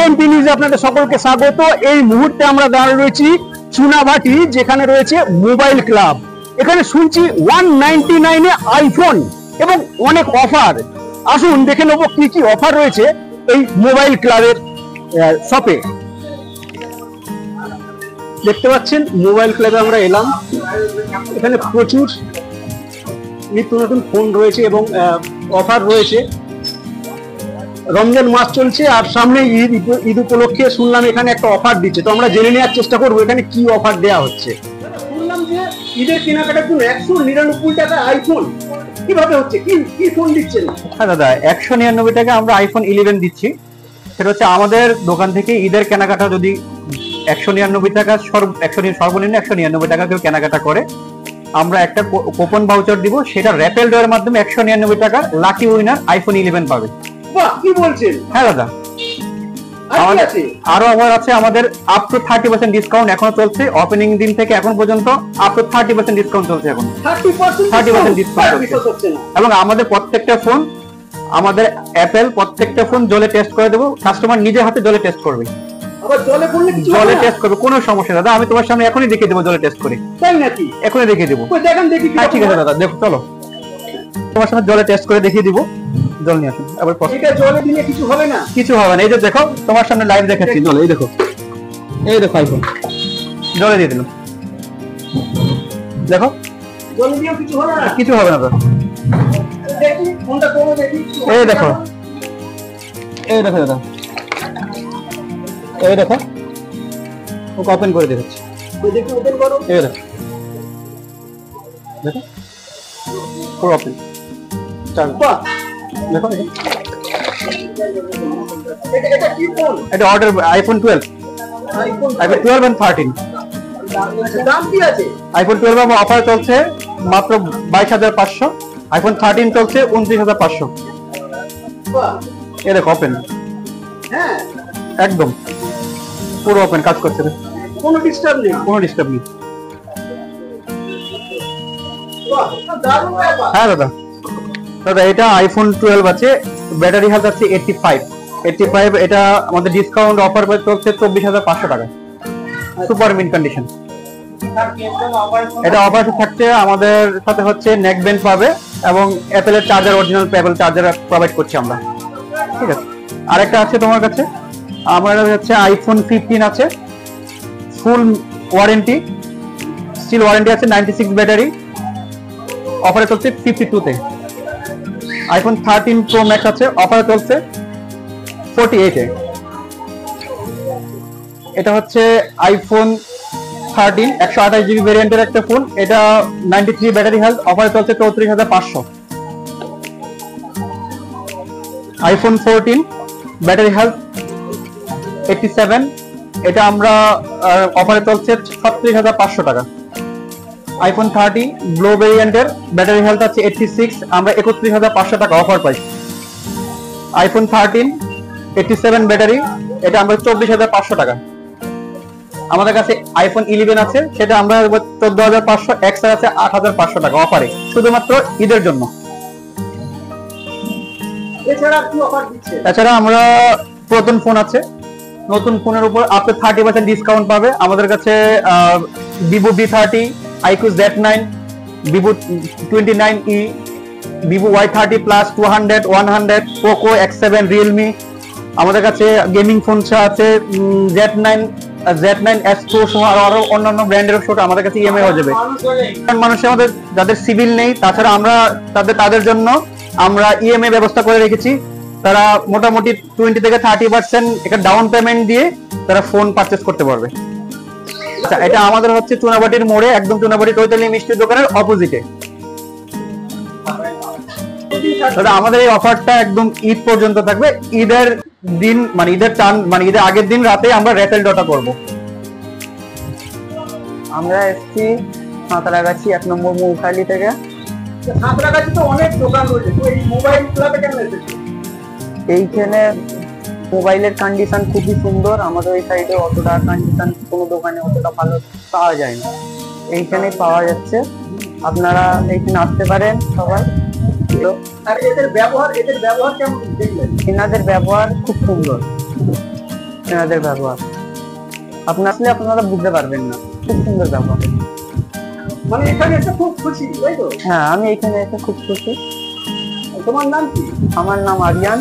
MP নিউজে আপনাদের সকলকে স্বাগত। এই মুহূর্তে আমরা দাঁড়িয়ে রয়েছি চুনাভাটি, যেখানে রয়েছে মোবাইল ক্লাব। এখানে শুনছি 199 আইফোন এবং অনেক অফার। আসুন দেখে নেবো কি কি অফার রয়েছে এই মোবাইল ক্লাবের শপে। দেখতে পাচ্ছেন মোবাইল ক্লাবে আমরা এলাম। এখানে প্রচুর নিত্য নতুন ফোন রয়েছে এবং অফার রয়েছে। রমজান মাস চলছে আর সামনে ঈদ উপলক্ষে শুনলাম এখানে একটা অফার দিচ্ছে, তো আমরা জেনে নেওয়ার চেষ্টা করবো এখানে কি অফার দেওয়া হচ্ছে। শুনলাম যে ঈদের কেনাকাটার জন্য 199 টাকা আইফোন, কিভাবে হচ্ছে, কি ফোন দিচ্ছেন? হ্যাঁ দাদা, 199 টাকা আমরা আইফোন 11 দিচ্ছি। সেটা হচ্ছে আমাদের দোকান থেকে ঈদের কেনাকাটা যদি 199 টাকা সর্বনিম্ন 199 টাকা কেউ কেনাকাটা করে, আমরা একটা কুপন ভাউচার দিব। সেটা র্যাপেল ড্রয়ের মাধ্যমে 199 টাকা লাকি উইনার আইফোন 11 পাবে। বাহ, কি বলছেন? হ্যাঁ দাদা, আরো অফার আছে আমাদের। আপ টু 30% ডিসকাউন্ট এখনো চলছে। ওপেনিং দিন থেকে এখন পর্যন্ত আপ টু 30% ডিসকাউন্ট চলছে। এখন 30% ডিসকাউন্ট চলছে। এবং আমাদের প্রত্যেকটা ফোন, আমাদের অ্যাপেল প্রত্যেকটা ফোন জলে টেস্ট করে দেবো। কাস্টমার নিজের হাতে জলে টেস্ট করবে। আবার জলে টেস্ট করবে, কোনো সমস্যা দাদা। আমি তোমার সামনে এখনই দেখিয়ে দেবো জলে টেস্ট করে। তাই নাকি? এখনই দেখিয়ে দেবো। দেখেন দেখি। হ্যাঁ ঠিক আছে দাদা, দেখো চলো তোমার সামনে জলে টেস্ট করে দেখিয়ে দিব। জল নিয়ে আসুন। আবার এটা জলে দিলে কিছু হবে না? কিছু হবে না। এই যে দেখো তোমার সামনে লাইভ দেখাচ্ছি জলে। এই দেখো, এই দেখো আইফোন জলে দিয়ে দিলাম। দেখো জলে দিয়েও কিছু হবে না? কিছু হবে না দাদা। দেখি ফোনটা করে দেখি। এই দেখো, এই দেখো দাদা, এই দেখো ওকে ওপেন করে দেখাচ্ছি। দেখি ওপেন করো। এই দেখো, দেখো পুরো ওপেন। বাহ, দেখো এটা কি ফোন? এটা অর্ডার আইফোন 12, আইফোন 12 and 13। দাম কি আছে? আইফোন 12 আমার অফার চলছে মাত্র 22,500। আইফোন 13 চলছে 29,500। বাহ, এই দেখো ওপেন। হ্যাঁ একদম পুরো ওপেন, কাজ করছে। কোনো ডিস্টার্ব নেই? কোনো ডিস্টার্ব নেই। বাহ, দারুণ ব্যাপার। হ্যাঁ দাদা, দাদা এটা আইফোন 12 আছে, ব্যাটারি হেলথ আছে 85। এটা আমাদের ডিসকাউন্ট অফার চলছে 24,500 টাকা, সুপার মিন কন্ডিশন। এটা অফার থাকছে আমাদের সাথে হচ্ছে নেক ব্যান্ড পাবে এবং অ্যাপেলের charger, original Apple charger provide করছি আমরা। ঠিক আছে, আরেকটা আছে তোমার কাছে, আমার হচ্ছে আইফোন 15 আছে, ফুল ওয়ারেন্টি, স্টিল ওয়ারেন্টি আছে, 96 ব্যাটারি, অফারে চলছে 52 তে। আইফোন 13 প্রো ম্যাক্স আছে, অফারে চলছে 48 এ। এটা হচ্ছে আইফোন 13 128 জিবি ভেরিয়েন্টের একটা ফোন। এটা 93 ব্যাটারি হেলথ, অফারে চলছে 34,500। আইফোন 14 ব্যাটারি হেলথ 87, এটা আমরা অফারে চলছে 36,500 টাকা। আইফোন 30 ব্লো ভেরিয়েন্টের ব্যাটারি হেলথ আছে 86, আমরা 31,500 টাকা অফার পাই। আইফোন 13 87 ব্যাটারি, এটা আমরা 24,500 টাকা। আমাদের কাছে আইফোন 11 আছে, সেটা আমরা 14,500, এক্সট্রা আছে 8,500 টাকা অফারে, শুধুমাত্র ঈদের জন্য। এছাড়া আমরা নতুন ফোন আছে, নতুন ফোনের উপর আপনি 30% ডিসকাউন্ট পাবে। আমাদের কাছে Vivo V30, iQOO Z9, Vivo 29e, Vivo Y30 plus 200, 100, Poco X7, Realme. আমাদের কাছে গেমিং ফোন আছে Z9 S Pro সহ আরো অন্যান্য ব্র্যান্ডের শোটা আমাদের কাছে ইএমআই হয়ে যাবে। মানুষ আমাদের যাদের সিভিল নেই, তাছাড়া আমরা তাদের জন্য আমরা ইএমআই ব্যবস্থা করে রেখেছি। তারা মোটামুটি 20 থেকে 30% একটা ডাউন পেমেন্ট দিয়ে তারা ফোন পারচেজ করতে পারবে। আচ্ছা, এটা আমাদের হচ্ছে চুনাবাটির মোড়ে, একদম চুনাবাটি চৈতালি মিষ্টির দোকানের অপোজিটে। আমাদের এই অফারটা একদম ঈদ পর্যন্ত থাকবে। ঈদের দিন মানে ঈদের আগের দিন রাতে আমরা র্যাপেল ডটা করব। আমরা এসছি সাঁতরাগাছি 1 নম্বর মৌখালি থেকে। সাঁতরাগাছি তো অনেক দোকান রয়েছে, তো এই মোবাইল ক্লাবে কেন এসেছো? এইখানে মোবাইলের কন্ডিশন খুবই সুন্দর। আমাদের ওই সাইডে অতটা কন্ডিশন কোনো দোকানে অতটা ভালো পাওয়া যায় না, এইখানে পাওয়া যাচ্ছে। আপনারা এইখানে আসতে পারেন সবাই। আর এদের ব্যবহার কেমন দেখলেন? এনাদের ব্যবহার খুব সুন্দর। এনাদের ব্যবহার আপনার আসলে আপনারা বুঝতে পারবেন না, খুব সুন্দর ব্যবহার। মানে এখানে একটা খুব খুশি, তাই তো? হ্যাঁ, আমি এখানে এসে খুব খুশি। তোমার নাম কি? আমার নাম আরিয়ান।